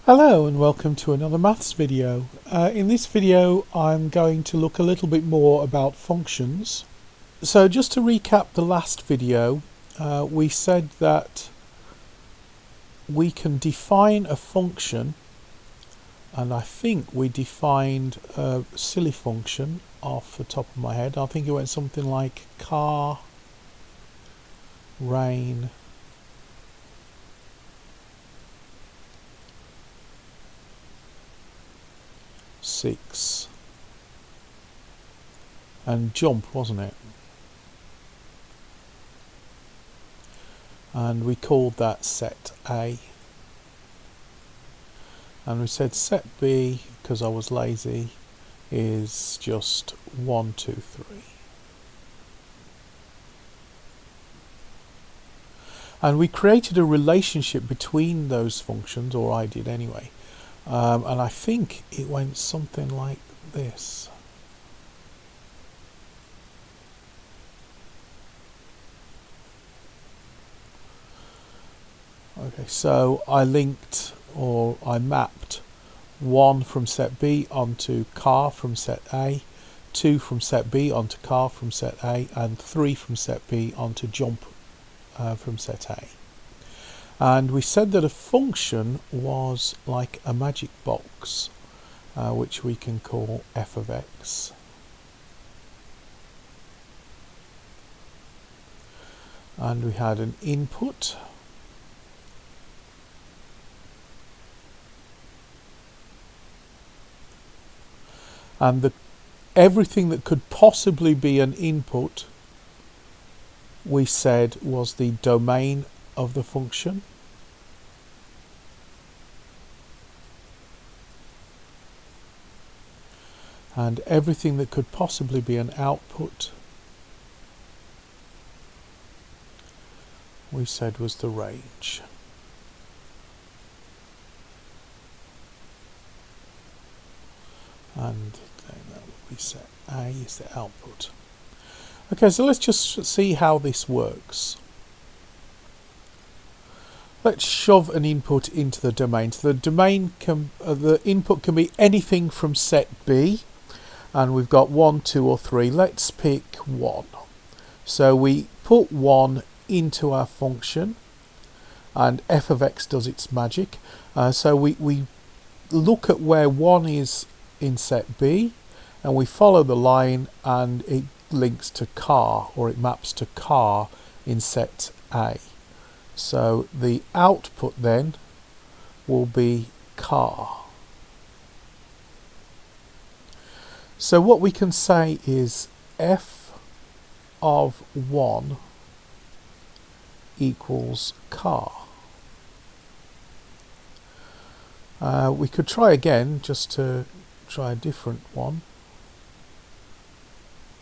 Hello and welcome to another maths video. In this video I'm going to look a little bit more about functions. So just to recap the last video, we said that we can define a function, and I think we defined a silly function off the top of my head. I think it went something like car, rain, six, and jump, wasn't it? And we called that set A. And we said set B, because I was lazy, is just 1, 2, 3. And we created a relationship between those functions, or I did anyway. And I think it went something like this. Okay, so I linked, or I mapped 1 from set B onto car from set A, 2 from set B onto car from set A, and 3 from set B onto jump from set A. And we said that a function was like a magic box, which we can call f of x. And we had an input, and everything that could possibly be an input we said was the domain of the function. And everything that could possibly be an output we said was the range. And then that would be set A is the output. Okay, so let's just see how this works. Let's shove an input into the domain. So the input can be anything from set B, and we've got 1, 2 or 3. Let's pick 1. So we put 1 into our function, and f of x does its magic. So we look at where 1 is in set B, and we follow the line, and it links to car, or it maps to car in set A. So the output then will be car. So what we can say is f of 1 equals car. We could try again, just to try a different one.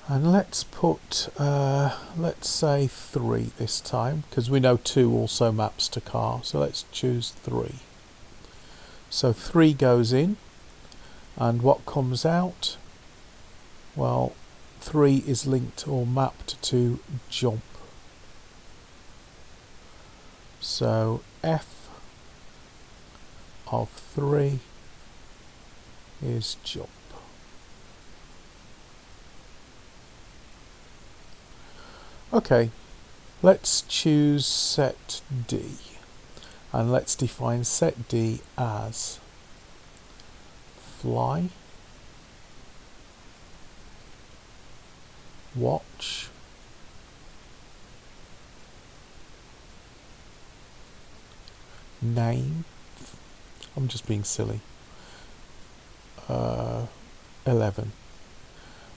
And let's put, let's say 3 this time, because we know 2 also maps to car, so let's choose 3. So 3 goes in, and what comes out? Well, 3 is linked or mapped to jump. So f of 3 is jump. Okay, let's choose set D, and let's define set D as fly, watch, name, I'm just being silly, 11,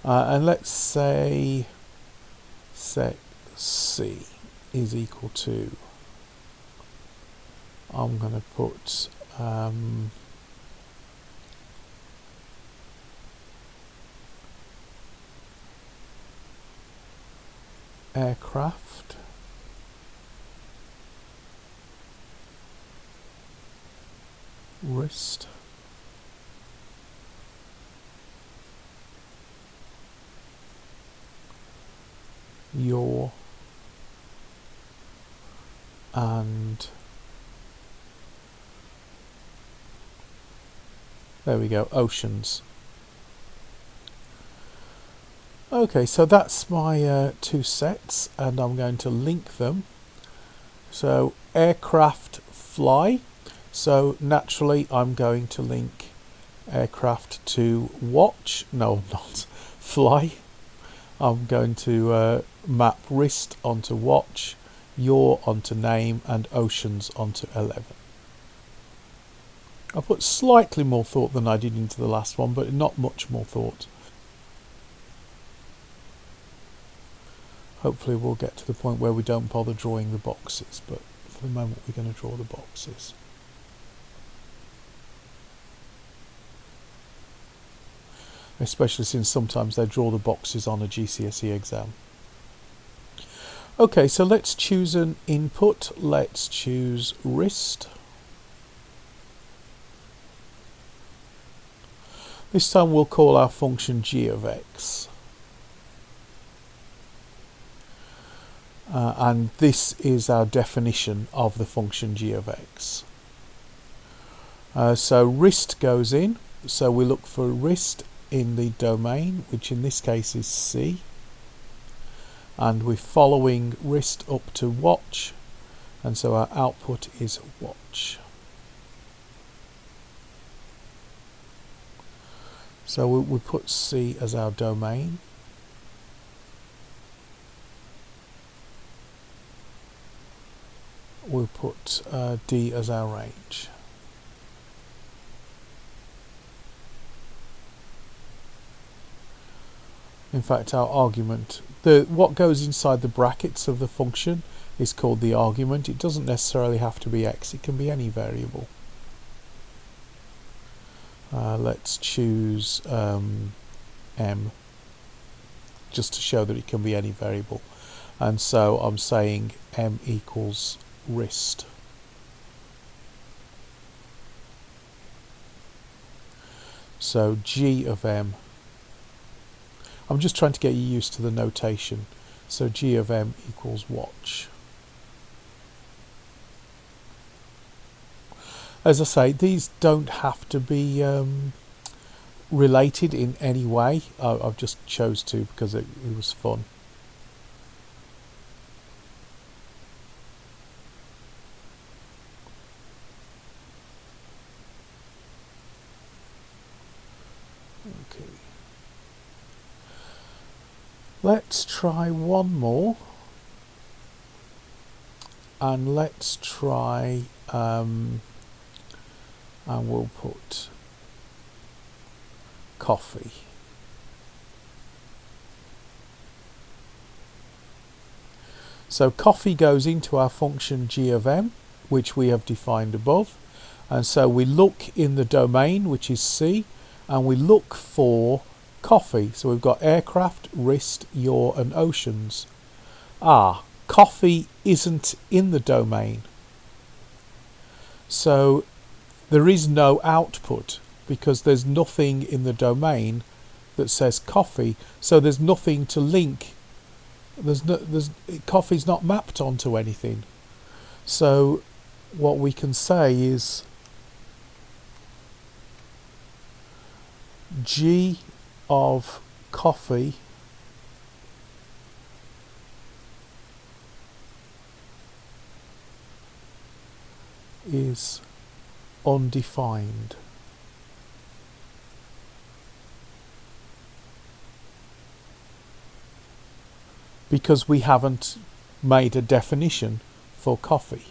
and let's say set C is equal to, I'm going to put aircraft, wrist, your, and There we go, oceans. Okay, so that's my two sets, and I'm going to link them. So aircraft fly, so naturally I'm going to link aircraft to watch, no not fly. I'm going to map wrist onto watch, yaw onto name, and oceans onto 11. I put slightly more thought than I did into the last one, but not much more thought. Hopefully we'll get to the point where we don't bother drawing the boxes, but for the moment we're going to draw the boxes. Especially since sometimes they draw the boxes on a GCSE exam. Okay, so let's choose an input. Let's choose wrist. This time we'll call our function g of x. And this is our definition of the function g of x. So wrist goes in, so we look for wrist in the domain, which in this case is C, and we're following wrist up to watch, and so our output is watch. So we put C as our domain. We'll put D as our range. In fact, our argument, what goes inside the brackets of the function is called the argument. It doesn't necessarily have to be x, it can be any variable. Let's choose M, just to show that it can be any variable. And so I'm saying M equals wrist. So G of M, I'm just trying to get you used to the notation. So G of M equals watch. As I say, these don't have to be related in any way. I've just chose to because it was fun. Okay. Let's try one more. And let's try and we'll put coffee. So coffee goes into our function g of m, which we have defined above, and so we look in the domain, which is C, and we look for coffee. So we've got aircraft, wrist, yaw, and oceans. Coffee isn't in the domain, so there is no output because there's nothing in the domain that says coffee, so there's nothing to link. Coffee's not mapped onto anything. So what we can say is G of coffee is undefined. Because we haven't made a definition for coffee.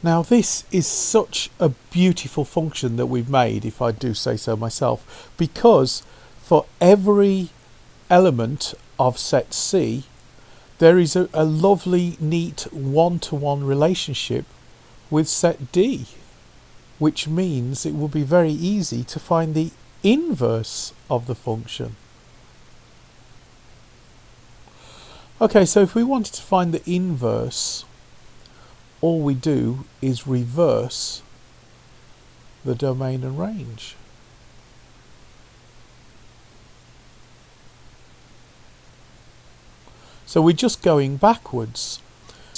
Now this is such a beautiful function that we've made, if I do say so myself, because for every element of set C there is a lovely, neat one-to-one relationship with set D, which means it will be very easy to find the inverse of the function. Okay, so if we wanted to find the inverse, all we do is reverse the domain and range. So we're just going backwards.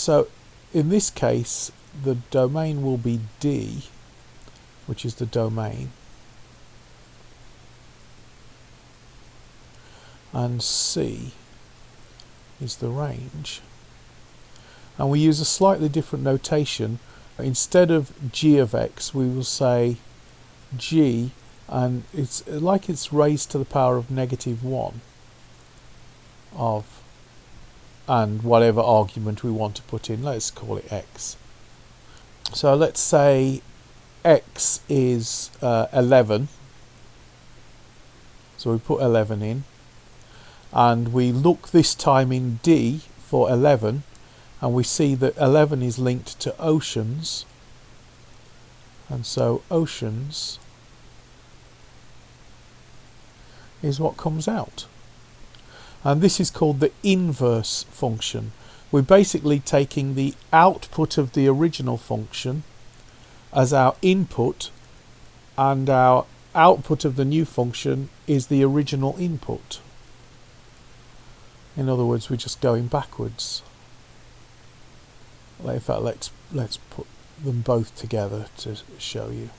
So in this case, the domain will be D, which is the domain, and C is the range. And we use a slightly different notation. Instead of g of x, we will say g, and it's like it's raised to the power of -1 of, and whatever argument we want to put in, let's call it x. So let's say x is 11, so we put 11 in, and we look this time in D for 11, and we see that 11 is linked to oceans, and so oceans is what comes out. And this is called the inverse function. We're basically taking the output of the original function as our input, and our output of the new function is the original input. In other words, we're just going backwards. In fact, let's put them both together to show you.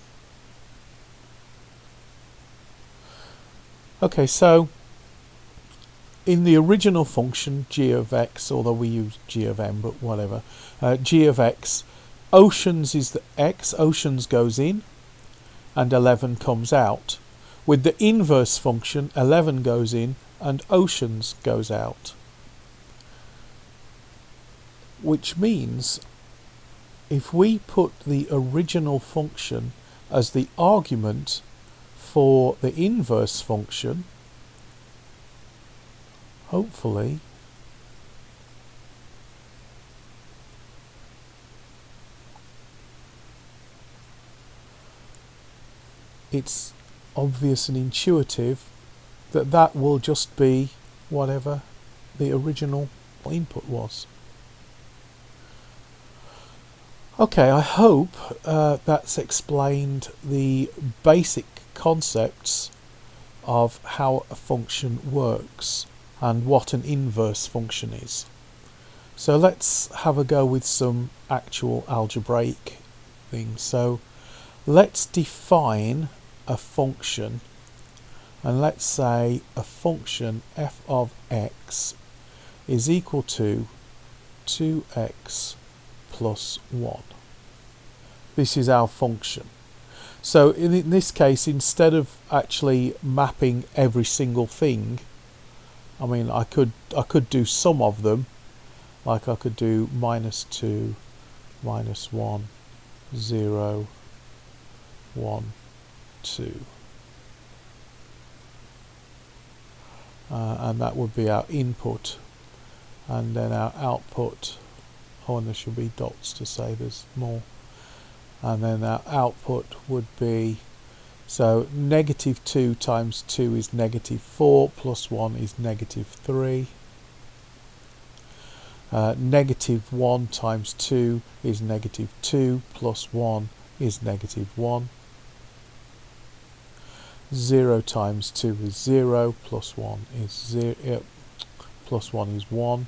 Okay, so in the original function g of x, although we use g of m, but whatever, g of x, oceans is the x, oceans goes in, and 11 comes out. With the inverse function, 11 goes in, and oceans goes out. Which means if we put the original function as the argument for the inverse function, hopefully it's obvious and intuitive that that will just be whatever the original input was. Okay, I hope that's explained the basic concepts of how a function works and what an inverse function is. So let's have a go with some actual algebraic things. So let's define a function, and let's say a function f of x is equal to 2x plus 1. This is our function. So in this case, instead of actually mapping every single thing, I mean, I could do some of them, like I could do -2, -1, 0, 1, 2. And that would be our input, and then our output, and there should be dots to say there's more, and then our output would be, so -2 times 2 is -4, plus 1 is -3, -1 times 2 is -2, plus 1 is -1, 0 times 2 is 0, plus 1 is 0, plus 1 is 1,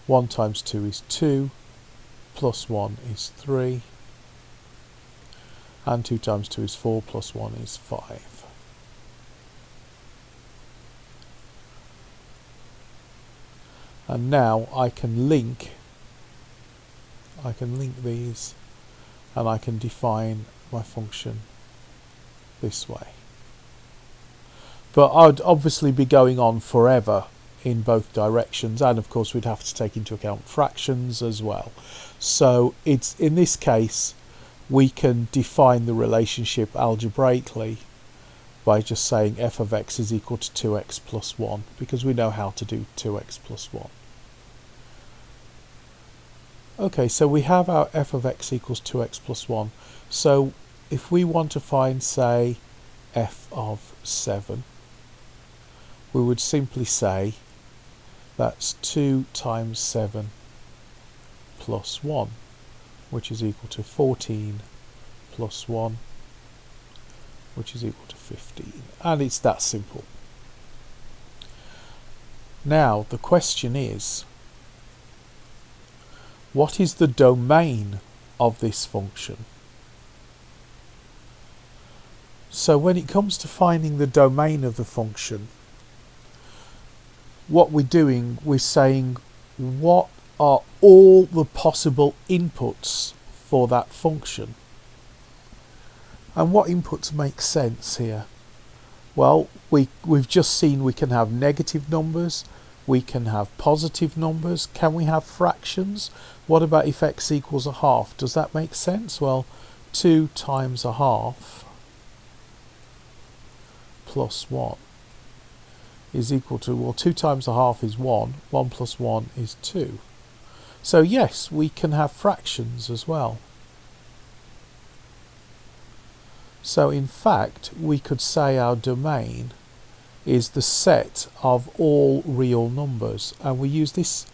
1 times 2 is 2, plus 1 is 3, and 2 times 2 is 4, plus 1 is 5. And now I can link these, and I can define my function this way. But I'd obviously be going on forever in both directions, and of course we'd have to take into account fractions as well. So it's, in this case, we can define the relationship algebraically by just saying f of x is equal to 2x plus 1, because we know how to do 2x plus 1. Okay, so we have our f of x equals 2x plus 1. So if we want to find, say, f of 7, we would simply say that's 2 times 7 plus 1, which is equal to 14 plus 1, which is equal to 15. And it's that simple. Now the question is, what is the domain of this function? So when it comes to finding the domain of the function, what we're doing, we're saying what are all the possible inputs for that function. And what inputs make sense here? Well, we've just seen we can have negative numbers, we can have positive numbers. Can we have fractions? What about if x equals a half? Does that make sense? Well, 2 times a half plus 1 is equal to, well, 2 times a half is 1, 1 plus 1 is 2. So yes, we can have fractions as well. So in fact, we could say our domain is the set of all real numbers, and we use this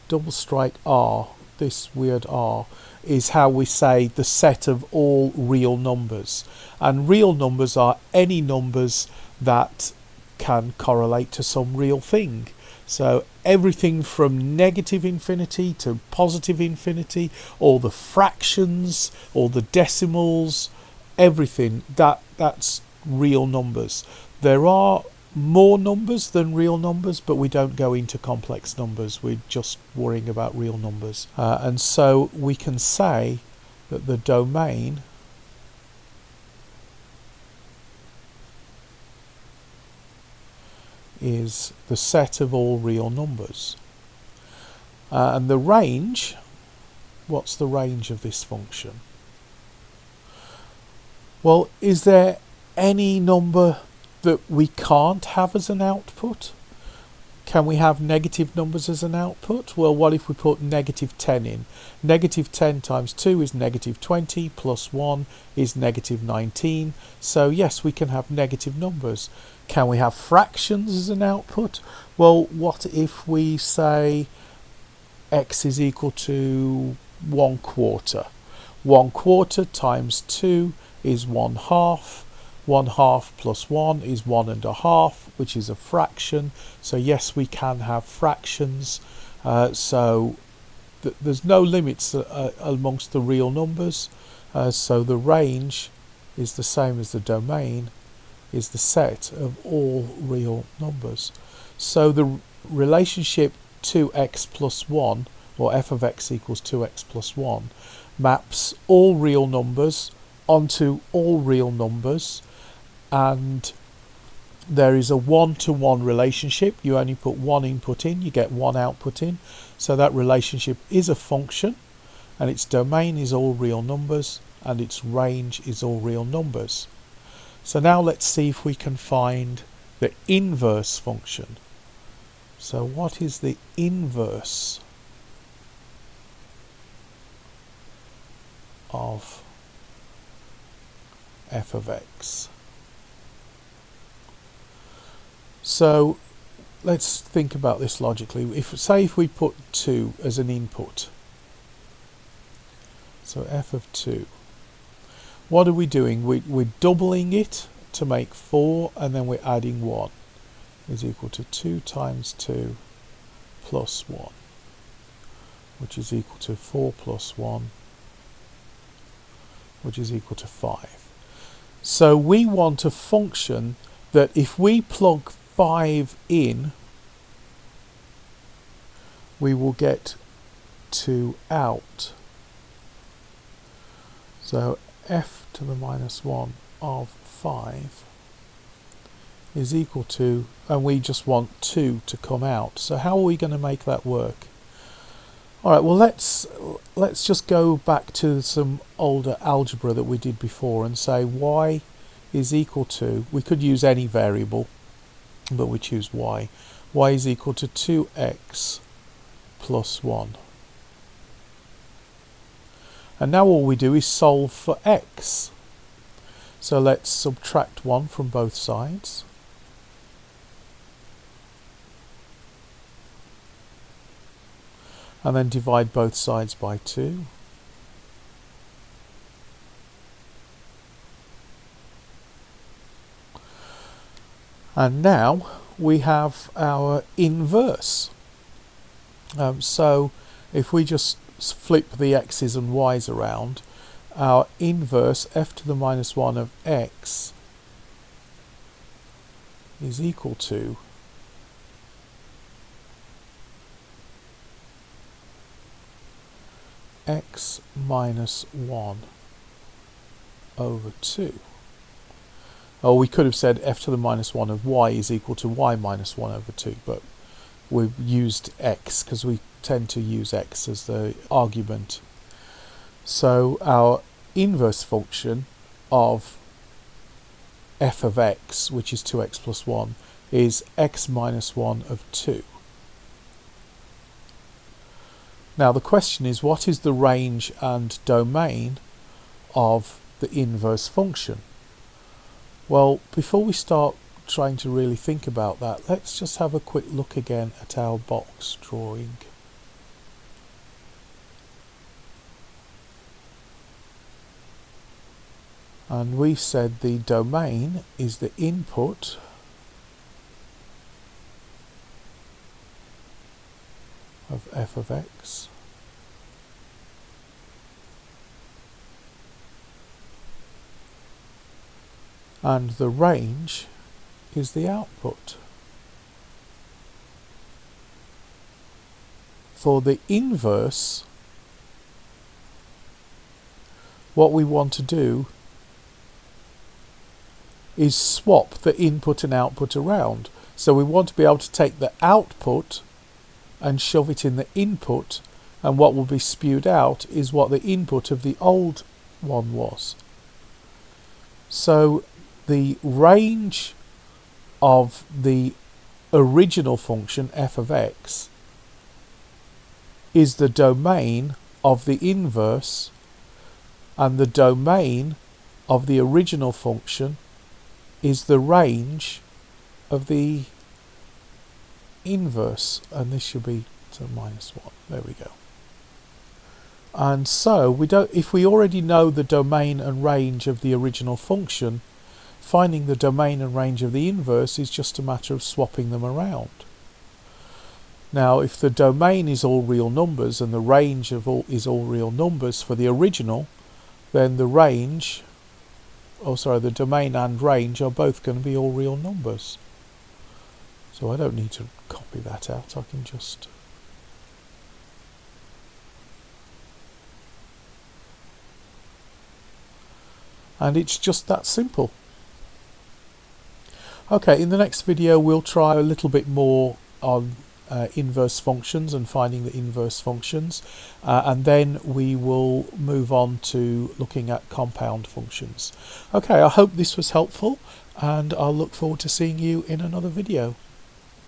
double strike R, this weird R, is how we say the set of all real numbers. And real numbers are any numbers that can correlate to some real thing. So everything from negative infinity to positive infinity, all the fractions, all the decimals, everything, that's real numbers. There are more numbers than real numbers, but we don't go into complex numbers. We're just worrying about real numbers. And so we can say that the domain is the set of all real numbers. And the range, what's the range of this function? Well, is there any number that we can't have as an output? Can we have negative numbers as an output? Well, what if we put negative 10 in? Negative 10 times 2 is negative 20, plus 1 is negative 19. So yes, we can have negative numbers. Can we have fractions as an output? Well, what if we say x is equal to 1/4? 1/4 times 2 is 1/2. 1/2 plus 1 is 1.5, which is a fraction. So yes, we can have fractions. So there's no limits amongst the real numbers. So the range is the same as the domain, is the set of all real numbers. So the relationship 2x plus 1, or f of x equals 2x plus 1, maps all real numbers onto all real numbers, and there is a one-to-one relationship. You only put one input in, you get one output in. So that relationship is a function, and its domain is all real numbers, and its range is all real numbers. So now let's see if we can find the inverse function. So what is the inverse of f of x? So let's think about this logically. If we put 2 as an input, so f of 2, what are we doing? We're doubling it to make 4, and then we're adding 1, is equal to 2 times 2 plus 1, which is equal to 4 plus 1, which is equal to 5. So we want a function that if we plug 5 in, we will get 2 out. So f to the minus 1 of 5 is equal to, and we just want 2 to come out. So how are we going to make that work? Alright, well let's just go back to some older algebra that we did before and say y is equal to, we could use any variable, but we choose y. Y is equal to 2x plus 1. And now all we do is solve for x. So let's subtract 1 from both sides. And then divide both sides by 2. And now we have our inverse. So if we just flip the x's and y's around, our inverse f to the minus 1 of x is equal to x minus 1 over 2. Or we could have said f to the minus 1 of y is equal to y minus 1 over 2, but we've used x because we tend to use x as the argument. So our inverse function of f of x, which is 2x plus 1, is x minus 1 of 2. Now the question is, what is the range and domain of the inverse function? Well, before we start trying to really think about that, let's just have a quick look again at our box drawing. And we said the domain is the input of f of x and the range is the output. For the inverse, what we want to do is swap the input and output around. So we want to be able to take the output and shove it in the input, and what will be spewed out is what the input of the old one was. So the range of the original function f of x is the domain of the inverse, and the domain of the original function is the range of the inverse, and this should be to minus 1. There we go. And so we don't, if we already know the domain and range of the original function, finding the domain and range of the inverse is just a matter of swapping them around. Now if the domain is all real numbers and the range of is all real numbers for the original, then the range, the domain and range are both going to be all real numbers. So I don't need to copy that out, I can just and it's just that simple. Okay, in the next video we'll try a little bit more on inverse functions and finding the inverse functions, and then we will move on to looking at compound functions. Okay, I hope this was helpful, and I'll look forward to seeing you in another video.